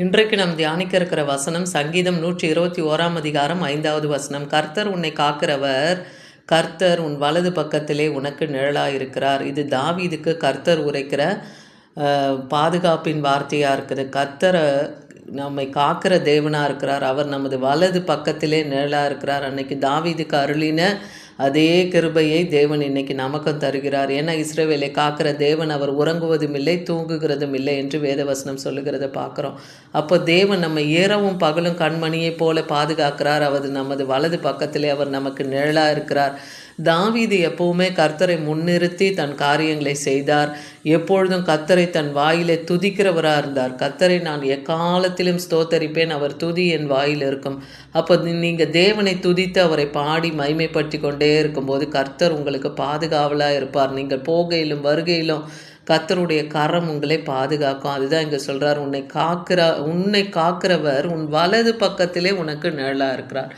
இன்றைக்கு நாம் தியானிக்க இருக்கிற வசனம் சங்கீதம் 121 அதிகாரம் 5வது வசனம். கர்த்தர் உன்னை காக்கிறவர், கர்த்தர் உன் வலது பக்கத்திலே உனக்கு நிழலாயிருக்கிறார். இது தாவீதுக்கு கர்த்தர் உரைக்கிற பாதுகாப்பின் வார்த்தையாக இருக்குது. கர்த்தரை நம்மை காக்கிற தேவனாக இருக்கிறார். அவர் நமது வலது பக்கத்திலே நிழலாக இருக்கிறார். அன்னைக்கு தாவீதுக்கு அருளின அதே கிருபையை தேவன் இன்னைக்கு நமக்கும் தருகிறார். ஏன்னா இஸ்ரவேலை காக்கிற தேவன் அவர் உறங்குவதும் இல்லை தூங்குகிறதும் இல்லை என்று வேதவசனம் சொல்லுகிறத பார்க்குறோம். அப்போ தேவன் நம்ம இரவும் பகலும் கண்மணியை போல பாதுகாக்கிறார். அவர் நமது வலது பக்கத்திலே அவர் நமக்கு நிழலாக இருக்கிறார். தாவீது எப்பவுமே கர்த்தரை முன்னிறுத்தி தன் காரியங்களை செய்தார். எப்பொழுதும் கர்த்தரை தன் வாயிலே துதிக்கிறவராக இருந்தார். கர்த்தரை நான் எக்காலத்திலும் ஸ்தோத்தரிப்பேன், அவர் துதி என் வாயில் இருக்கும். அப்போ நீங்கள் தேவனை துதித்து அவரை பாடி மைமைப்படுத்தி கொண்டே இருக்கும்போது கர்த்தர் உங்களுக்கு பாதுகாவலாக இருப்பார். நீங்கள் போகையிலும் வருகையிலும் கர்த்தருடைய கரம் உங்களை பாதுகாக்கும். அதுதான் இங்கே சொல்கிறார், உன்னை காக்கிறவர் உன் வலது பக்கத்திலே உனக்கு நிழலாக இருக்கிறார்.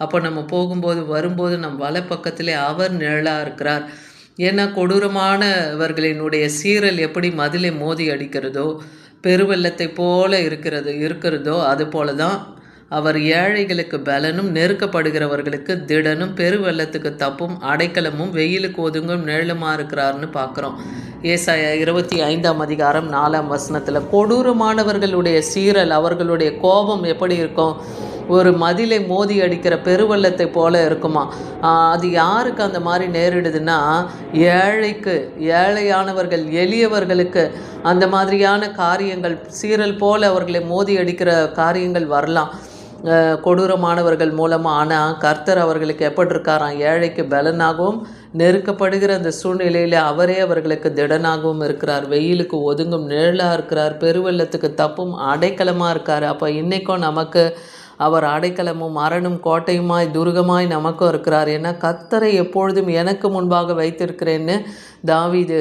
அப்போ நம்ம போகும்போது வரும்போது நம் வலப்பக்கத்திலே அவர் நிழலாக இருக்கிறார். ஏன்னா கொடூரமானவர்களினுடைய சீரல் எப்படி மதிலை மோதி அடிக்கிறதோ, பெருவெள்ளத்தை போல இருக்கிறதோ அது போல தான் அவர் ஏழைகளுக்கு பலனும், நெருக்கப்படுகிறவர்களுக்கு திடனும், பெருவெள்ளத்துக்கு தப்பும் அடைக்கலமும், வெயிலுக்கு ஒதுங்கும் நிழலுமாக இருக்கிறார்னு பார்க்குறோம். ஏசாயா 25 அதிகாரம் 4 வசனத்தில் கொடூரமானவர்களுடைய சீரல், அவர்களுடைய கோபம் எப்படி இருக்கும்? ஒரு மதிலை மோதி அடிக்கிற பெருவெள்ளத்தை போல இருக்குமா. அது யாருக்கு அந்த மாதிரி நேரிடுதுன்னா, ஏழையானவர்கள், எளியவர்களுக்கு அந்த மாதிரியான காரியங்கள் சீரல் போல அவர்களை மோதி அடிக்கிற காரியங்கள் வரலாம் கொடூரமானவர்கள் மூலமாக. ஆனால் கர்த்தர் அவர்களுக்கு எப்படி இருக்காராம்? ஏழைக்கு பலனாகவும், நெருக்கப்படுகிற அந்த சூழ்நிலையில் அவரே அவர்களுக்கு திடனாகவும் இருக்கிறார். வெயிலுக்கு ஒதுங்கும் நிழலாக இருக்கிறார். பெருவெள்ளத்துக்கு தப்பும் அடைக்கலமாக இருக்கார். அப்போ இன்றைக்கும் நமக்கு அவர் அடைக்கலமும் அரணும் கோட்டையுமாய் துருகமாய் நமக்கும் இருக்கிறார். ஏன்னா கர்த்தரை எப்பொழுதும் எனக்கு முன்பாக வைத்திருக்கிறேன்னு தாவீது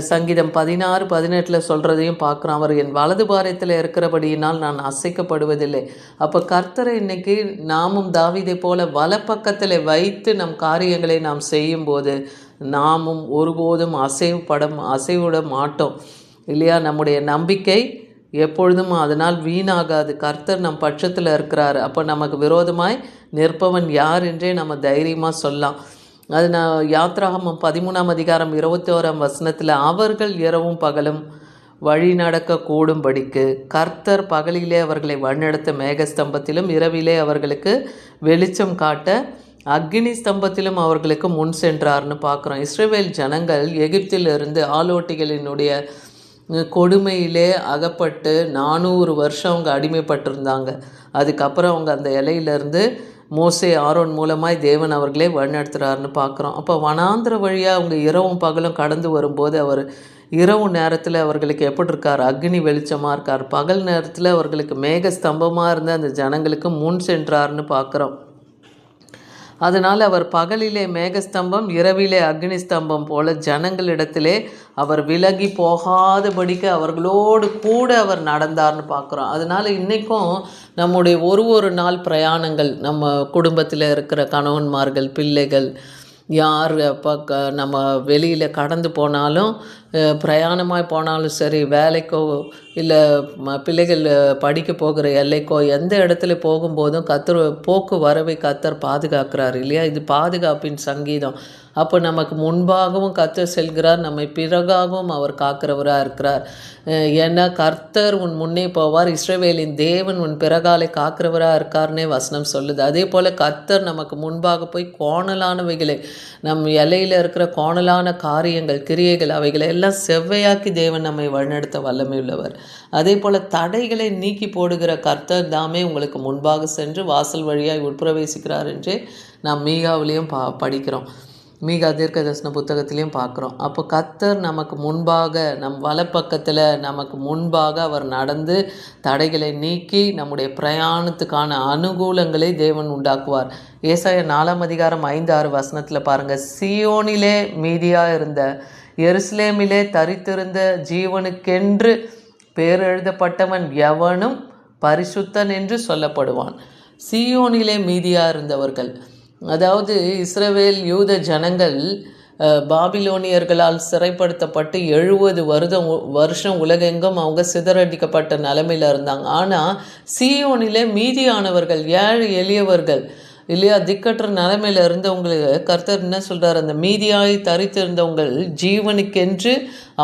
சங்கீதம் 16:18 சொல்கிறதையும் பார்க்குறோம். அவர் என் வலது பாரத்தில் இருக்கிறபடியினால் நான் அசைக்கப்படுவதில்லை. அப்போ கர்த்தரை இன்னைக்கு நாமும் தாவீதை போல வலப்பக்கத்தில் வைத்து நம் காரியங்களை நாம் செய்யும்போது நாமும் ஒருபோதும் அசைவிட மாட்டோம் இல்லையா? நம்முடைய நம்பிக்கை எப்பொழுதும் அதனால் வீணாகாது. கர்த்தர் நம் பட்சத்தில் இருக்கிறார். அப்போ நமக்கு விரோதமாய் நிற்பவன் யார் என்றே நம்ம தைரியமாக சொல்லலாம். அது நான் யாத்ராகமம் 13 அதிகாரம் 21 வசனத்தில் அவர்கள் இரவும் பகலும் வழி நடக்க கூடும்படிக்கு கர்த்தர் பகலிலே அவர்களை வழிநடத்த மேகஸ்தம்பத்திலும், இரவிலே அவர்களுக்கு வெளிச்சம் காட்ட அக்னி ஸ்தம்பத்திலும் அவர்களுக்கு முன் சென்றார்னு பார்க்குறோம். இஸ்ரவேல் ஜனங்கள் எகிப்திலிருந்து ஆலோட்டிகளினுடைய கொடுமையிலே அகப்பட்டு 400 வருஷம் அவங்க அடிமைப்பட்டிருந்தாங்க. அதுக்கப்புறம் அவங்க அந்த இலையிலேருந்து மோசே ஆரோன் மூலமாய் தேவன் அவர்களே வழிநடத்துகிறாருன்னு பார்க்குறோம். அப்போ வனாந்திர வழியாக அவங்க இரவும் பகலும் கடந்து வரும்போது அவர் இரவு நேரத்தில் அவர்களுக்கு எப்படி இருக்கார்? அக்னி வெளிச்சமாக இருக்கார். பகல் நேரத்தில் அவர்களுக்கு மேக ஸ்தம்பமாக இருந்து அந்த ஜனங்களுக்கு முன் சென்றார்னு பார்க்குறோம். அதனால் அவர் பகலிலே மேகஸ்தம்பம், இரவிலே அக்னி ஸ்தம்பம் போல ஜனங்களிடத்திலே அவர் விலகி போகாதபடிக்கு அவர்களோடு கூட அவர் நடந்தார்னு பார்க்குறோம். அதனால் இன்றைக்கும் நம்முடைய ஒரு நாள் பிரயாணங்கள், நம்ம குடும்பத்தில் இருக்கிற கணவன்மார்கள், பிள்ளைகள், யார் நம்ம வெளியில் கடந்து போனாலும், பிரயாணமாய் போனாலும் சரி, வேலைக்கோ இல்லை பிள்ளைகள் படிக்க போகிற எல்லைக்கோ எந்த இடத்துல போகும்போதும் கர்த்தர் போக்குவரவை கர்த்தர் பாதுகாக்கிறார் இல்லையா? இது பாதுகாப்பின் சங்கீதம். அப்போ நமக்கு முன்பாகவும் கர்த்தர் செல்கிறார், நம்மை பிறகாகவும் அவர் காக்கிறவராக இருக்கிறார். ஏன்னா கர்த்தர் உன் முன்னே போவார், இஸ்ரவேலின் தேவன் உன் பிறகாலை காக்கிறவராக இருக்கார்னே வசனம் சொல்லுது. அதே போல் கர்த்தர் நமக்கு முன்பாக போய் கோணலானவைகளை, நம் எல்லையில் இருக்கிற கோணலான காரியங்கள், கிரியைகள், அவைகளை எல்லாம் செவ்வையாக்கி தேவன் நம்மை வழிநடத்த வல்லமை உள்ளவர். அதே போல் தடைகளை நீக்கி போடுகிற கர்த்தர் தாமே உங்களுக்கு முன்பாக சென்று வாசல் வழியாய் உட்பிரவேசிக்கிறார் என்றே நாம் மீகாவிலையும் படிக்கிறோம். மீகா தீர்க்கதரிசன புத்தகத்திலையும் பார்க்குறோம். அப்போ கர்த்தர் நமக்கு முன்பாக, நம் வலப்பக்கத்தில் நமக்கு முன்பாக அவர் நடந்து தடைகளை நீக்கி நம்முடைய பிரயாணத்துக்கான அனுகூலங்களை தேவன் உண்டாக்குவார். ஏசாயா 4 அதிகாரம் 5-6 வசனத்தில் பாருங்கள், சீயோனிலே மீதியாக இருந்த, எருசலேமிலே தரித்திருந்த ஜீவனுக்கென்று பேர் எழுதப்பட்டவன் எவனும் பரிசுத்தன் என்று சொல்லப்படுவான். சீயோனிலே மீதியாக இருந்தவர்கள், அதாவது இஸ்ரவேல் யூத ஜனங்கள் பாபிலோனியர்களால் சிறைப்படுத்தப்பட்டு 70 வருஷம் உலகெங்கும் அவங்க சிதறடிக்கப்பட்ட நிலைமையில் இருந்தாங்க. ஆனால் சீயோனிலே மீதியானவர்கள், ஏழை எளியவர்கள் இல்லையா, திக்கற்ற நிலைமையில் இருந்தவங்களுக்கு கர்த்தர் என்ன சொல்கிறார், அந்த மீதியாய் தரித்திருந்தவங்கள் ஜீவனுக்கென்று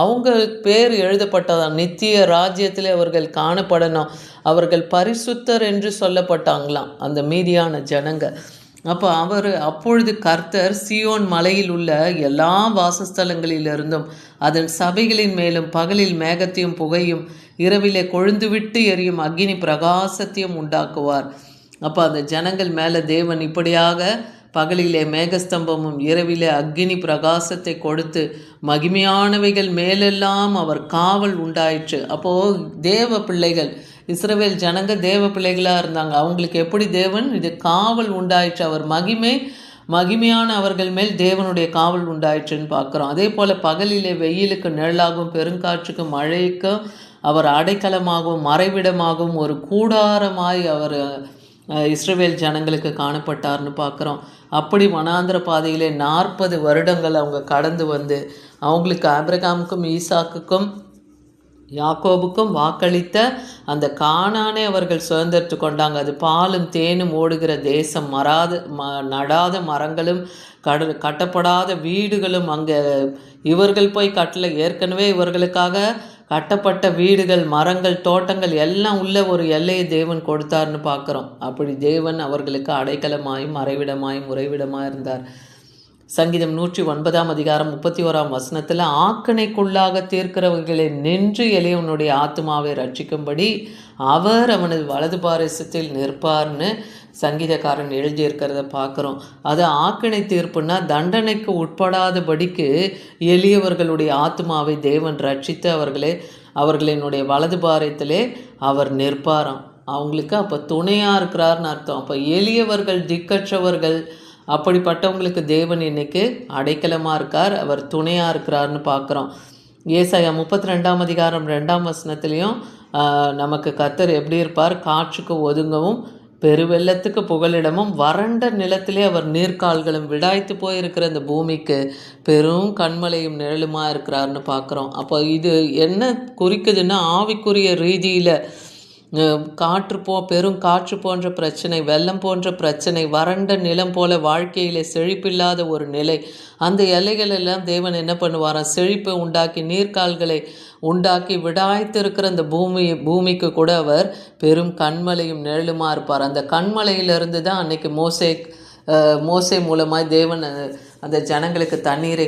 அவங்க பேர் எழுதப்பட்டதான், நித்திய ராஜ்யத்திலே அவர்கள் காணப்படணும், அவர்கள் பரிசுத்தர் என்று சொல்லப்பட்டாங்களாம் அந்த மீதியான ஜனங்க. அப்பொழுது கர்த்தர் சீயோன் மலையில் உள்ள எல்லா வாசஸ்தலங்களிலிருந்தும் அதன் சபைகளின் மேலும் பகலில் மேகத்தையும் புகையும் இரவிலே கொழுந்துவிட்டு எரியும் அக்கினி பிரகாசத்தையும் உண்டாக்குவார். அந்த ஜனங்கள் மேலே தேவன் இப்படியாக பகலிலே மேகஸ்தம்பமும் இரவிலே அக்கினி பிரகாசத்தை கொடுத்து மகிமையானவைகள் மேலெல்லாம் அவர் காவல் உண்டாயிற்று. அப்போது தேவ பிள்ளைகள், இஸ்ரவேல் ஜனங்க தேவ பிள்ளைகளாக இருந்தாங்க. அவங்களுக்கு எப்படி தேவன் இது காவல் உண்டாயிற்று, அவர் மகிமையான அவர்கள் மேல் தேவனுடைய காவல் உண்டாயிற்றுன்னு பார்க்குறோம். அதே போல் பகலிலே வெயிலுக்கு நிழலாகவும் பெருங்காற்றுக்கும் மழைக்கும் அவர் அடைக்கலமாகவும் மறைவிடமாகவும் ஒரு கூடாரமாய் அவர் இஸ்ரவேல் ஜனங்களுக்கு காணப்பட்டார்னு பார்க்குறோம். அப்படி வனாந்திர பாதையிலே 40 வருடங்கள் அவங்க கடந்து வந்து அவங்களுக்கு ஆபிரகாமுக்கும் ஈசாக்குக்கும் யாக்கோபுக்கும் வாக்களித்த அந்த கானானை அவர்கள் சுதந்திரத்து கொண்டாங்க. அது பாலும் தேனும் ஓடுகிற தேசம், நடாத மரங்களும் கட்டப்படாத வீடுகளும் அங்கே இவர்கள் போய் கட்டல, ஏற்கனவே இவர்களுக்காக கட்டப்பட்ட வீடுகள், மரங்கள், தோட்டங்கள் எல்லாம் உள்ள ஒரு எல்லையை தேவன் கொடுத்தார்னு பார்க்குறோம். அப்படி தேவன் அவர்களுக்கு அடைக்கலமாயும் மறைவிடமாயும் உறைவிடமாக இருந்தார். சங்கீதம் 109 அதிகாரம் 31 ஆக்கணைக்குள்ளாக தீர்க்கிறவர்களை நின்று எளியவனுடைய ஆத்மாவை ரட்சிக்கும்படி அவர் அவனது வலது பாரிசத்தில் நிற்பார்னு சங்கீதக்காரன் எழுதியிருக்கிறத பார்க்குறோம். அது ஆக்கணை தீர்ப்புன்னா தண்டனைக்கு உட்படாதபடிக்கு எளியவர்களுடைய ஆத்மாவை தேவன் ரட்சித்து அவர்களினுடைய வலது பாரத்திலே அவர் நிற்பாராம். அவங்களுக்கு அப்போ துணையாக இருக்கிறார்னு அர்த்தம். அப்போ எளியவர்கள், திக்கற்றவர்கள், அப்படிப்பட்டவங்களுக்கு தேவன் இன்னைக்கு அடைக்கலமாக இருக்கார், அவர் துணையாக இருக்கிறார்னு பார்க்குறோம். ஏசாயா 32 அதிகாரம் 2 நமக்கு கர்த்தர் எப்படி இருப்பார், காற்றுக்கு ஒதுங்கவும் பெருவெள்ளத்துக்கு புகலிடமும் வறண்ட நிலத்திலே அவர் நீர்க்கால்களும் விடாய்த்து போயிருக்கிற இந்த பூமிக்கு பெரும் கண்மலையும் நிழலுமாக இருக்கிறார்னு பார்க்குறோம். அப்போ இது என்ன குறிக்குதுன்னா, ஆவிக்குரிய ரீதியில் பெரும் காற்று போன்ற பிரச்சனை, வெள்ளம் போன்ற பிரச்சனை, வறண்ட நிலம் போல வாழ்க்கையில் செழிப்பில்லாத ஒரு நிலை, அந்த எல்லைகளெல்லாம் தேவன் என்ன பண்ணுவாராம், செழிப்பை உண்டாக்கி நீர்க்கால்களை உண்டாக்கி விடாய்த்திருக்கிற அந்த பூமிக்கு கூட அவர் பெரும் கண்மலையும் நிழலுமா இருப்பார். அந்த கண்மலையிலிருந்து தான் அன்னைக்கு மோசே மூலமாய் தேவன் அந்த ஜனங்களுக்கு தண்ணீரை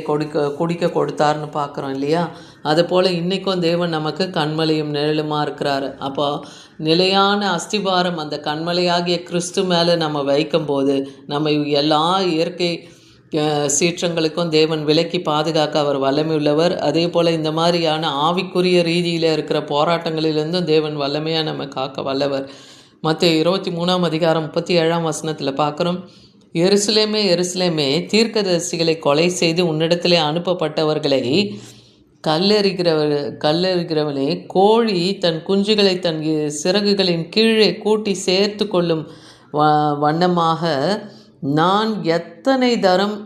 குடிக்க கொடுத்தார்னு பார்க்குறோம் இல்லையா. அதுபோல் இன்றைக்கும் தேவன் நமக்கு கண்மலையும் நிழலுமா இருக்கிறாரு. அப்போ நிலையான அஸ்திபாரம் அந்த கண்மலையாகிய கிறிஸ்து மேலே நம்ம வைக்கும்போது நம்ம எல்லா இயற்கை சீற்றங்களுக்கும் தேவன் விலக்கி பாதுகாக்க அவர் வல்லமை உள்ளவர். அதே போல் இந்த மாதிரியான ஆவிக்குரிய ரீதியில் இருக்கிற போராட்டங்களிலிருந்தும் தேவன் வல்லமையாக நம்ம காக்க வல்லவர். மத்தேயு 23 அதிகாரம் 37 பார்க்குறோம், எருசலேமே எருசலேமே, தீர்க்கதரிசிகளை கொலை செய்து உன்னிடத்திலே அனுப்பப்பட்டவர்களை கல்லெறிகிறவனே, கோழி தன் குஞ்சுகளை தன் சிறகுகளின் கீழே கூட்டி சேர்த்து கொள்ளும் வண்ணமாக நான் எத்தனை தரம்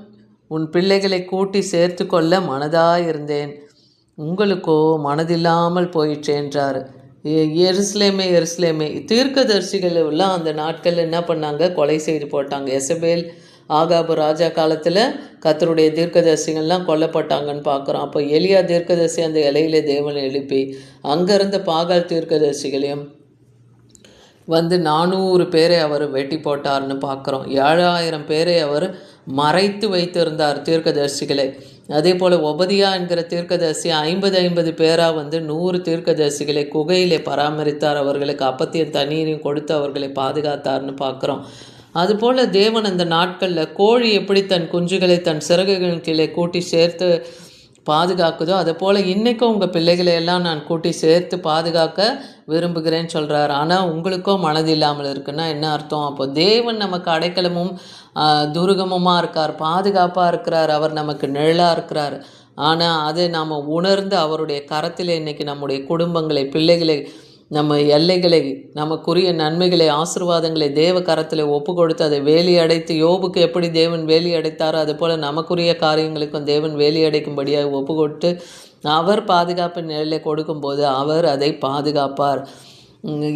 உன் பிள்ளைகளை கூட்டி சேர்த்து கொள்ள மனதாயிருந்தேன், உங்களுக்கோ மனதில்லாமல் போயிற்று என்றார். எருசலேமே எருசலேமே, தீர்க்கதரிசிகள் எல்லாம் அந்த நாட்கள் என்ன பண்ணாங்க, கொலை செய்து போட்டாங்க. எசபேல் ஆகாபு ராஜா காலத்தில் கர்த்தருடைய தீர்க்கதரிசிகள்லாம் கொல்லப்பட்டாங்கன்னு பார்க்குறோம். அப்போ எலியா தீர்க்கதரிசி அந்த இலையில தேவனை எழுப்பி அங்கேருந்த பாகால் தீர்க்கதரிசிகளையும் 400 பேரை அவர் வெட்டி போட்டார்னு பார்க்குறோம். 7000 பேரை அவர் மறைத்து வைத்திருந்தார் தீர்க்கதரிசிகளை. அதே போல் ஒபதியா என்கிற தீர்க்கதரிசி 50 பேராக 100 தீர்க்கதரிசிகளை குகையிலே பராமரித்தார், அவர்களுக்கு அப்பத்தையும் தண்ணீரையும் கொடுத்து அவர்களை பாதுகாத்தார்னு பார்க்குறோம். அதுபோல் தேவன் அந்த நாட்களில் கோழி எப்படி தன் குஞ்சுகளை தன் சிறகுகளின் கீழே கூட்டி சேர்த்து பாதுகாக்குதோ, அதை போல் இன்றைக்கும் உங்கள் பிள்ளைகளை எல்லாம் நான் கூட்டி சேர்த்து பாதுகாக்க விரும்புகிறேன்னு சொல்கிறார். ஆனால் உங்களுக்கும் மனது இல்லாமல் இருக்குன்னா என்ன அர்த்தம்? அப்போ தேவன் நமக்கு அடைக்கலமும் துருகமுமாக இருக்கார், பாதுகாப்பாக இருக்கிறார், அவர் நமக்கு நிழலாக இருக்கிறார். ஆனால் அதை நாம் உணர்ந்து அவருடைய கரத்தில் இன்றைக்கி நம்முடைய குடும்பங்களை, பிள்ளைகளை நம்ம எல்லைகளை, நமக்குரிய நன்மைகளை, ஆசீர்வாதங்களை தேவ கரத்தில் ஒப்பு கொடுத்து அதை வேலி அடைத்து, யோபுக்கு எப்படி தேவன் வேலி அடைத்தாரோ அதுபோல் நமக்குரிய காரியங்களுக்கும் தேவன் வேலி அடைக்கும்படியாக ஒப்பு கொடுத்து அவர் பாதுகாப்பு நிலையில கொடுக்கும்போது அவர் அதை பாதுகாப்பார்.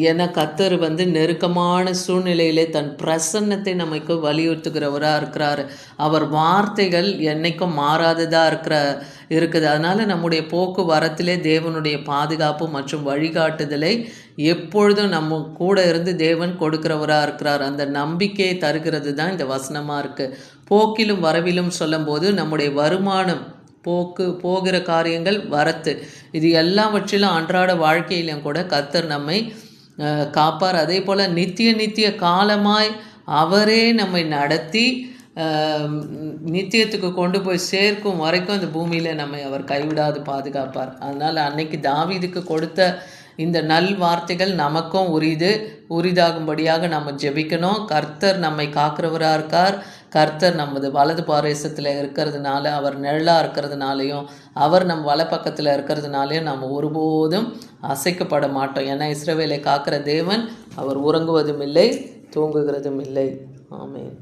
ஏன்னா கர்த்தர் நெருக்கமான சூழ்நிலையிலே தன் பிரசன்னத்தை நமக்கு வலியுறுத்துகிறவராக இருக்கிறார். அவர் வார்த்தைகள் என்னைக்கும் மாறாததாக இருக்குது. அதனால் நம்முடைய போக்குவரத்திலே தேவனுடைய பாதுகாப்பு மற்றும் வழிகாட்டுதலை எப்பொழுதும் நம்ம கூட இருந்து தேவன் கொடுக்கிறவராக இருக்கிறார். அந்த நம்பிக்கையை தருகிறது தான் இந்த வசனமாக இருக்குது. போக்கிலும் வரவிலும் சொல்லும்போது நம்முடைய வருமானம், போகிற காரியங்கள், வரத்து, இது எல்லாவற்றிலும் அன்றாட வாழ்க்கையிலும் கூட கர்த்தர் நம்மை காப்பார். அதே போல் நித்திய காலமாய் அவரே நம்மை நடத்தி நித்தியத்துக்கு கொண்டு போய் சேர்க்கும் வரைக்கும் அந்த பூமியில் நம்மை அவர் கைவிடாது பாதுகாப்பார். அதனால் அன்னைக்கு தாவீதுக்கு கொடுத்த இந்த நல் வார்த்தைகள் நமக்கும் உரிதாகும்படியாக நம்ம ஜெபிக்கணும். கர்த்தர் நம்மை காக்கிறவராக இருக்கார். கர்த்தர் நமது வலது பாரேசத்தில் இருக்கிறதுனால, அவர் நிழலாக இருக்கிறதுனாலையும், அவர் நம் வலப்பக்கத்தில் இருக்கிறதுனாலையும் நம்ம ஒருபோதும் அசைக்கப்பட மாட்டோம். ஏன்னா இஸ்ரவேலை காக்கிற தேவன் அவர் உறங்குவதும் இல்லை, தூங்குகிறதும் இல்லை. ஆமென்.